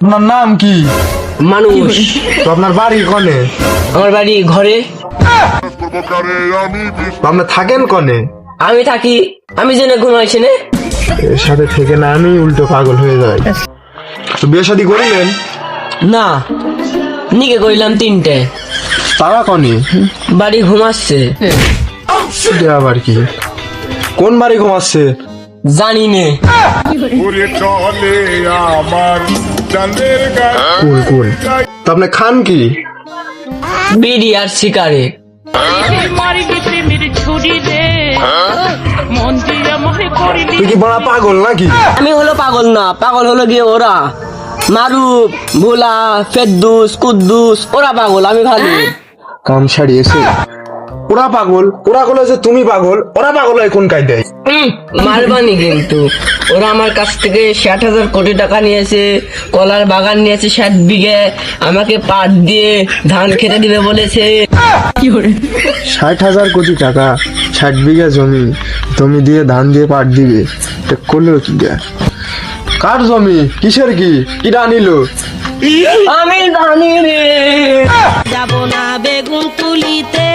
আপনার নাম কি? মানুষ। তো আপনার বাড়ি কনে? আমার বাড়ি ঘরে। তো আপনি থাকেন কনে? আমি থাকি, আমি জেনে ঘুমাইছি না। এর সাথে থেকে না আমি উল্টো পাগল হয়ে যাই। তো বিয়ে শাদী করিলেন? না, নিকে কইলাম 3টে। তারা কনে? বাড়ি ঘুমাচ্ছে। এটা আবার কি? কোন বাড়ি ঘুমাচ্ছে? জানি নে। ঘুরে চলে আমার চাঁদের গায়ে কোন কোন? তো আপনি খান কি? বিড়ি আর সিগারেট। মারিনি প্রেমের ছুরি রে মন দিয়ে আমারে করিলি তুই কি বড় পাগল নাকি? আমি হলো পাগল না, পাগল হলো গিয়ে ওরা। মারুফ, ভোলা, ফেদ্দুস, কুদ্দুস, ওরা পাগল, আমি ভালো। কাম ছাড়িয়েছে। ওরা পাগল, ওরা বলে যে তুমি পাগল, ওরা পাগল হয় কোন কায়দায়? মারবানি কিন্তু ওরা আমার কাছ থেকে 60,000 কোটি টাকা নিয়েছে, কলার বাগান নিয়েছে 60 বিঘে, আমাকে পাট দিয়ে ধান খেতে দিবে বলেছে। 60,000 কোটি টাকা, 60 বিঘা জমি, জমি দিয়ে ধান দিয়ে পাট দিবে, এটা করলো কি দেয়? কার জমি? কিসের কি? কিরা নিল? আমি জানি রে। যাব না বেগুন তুলিতে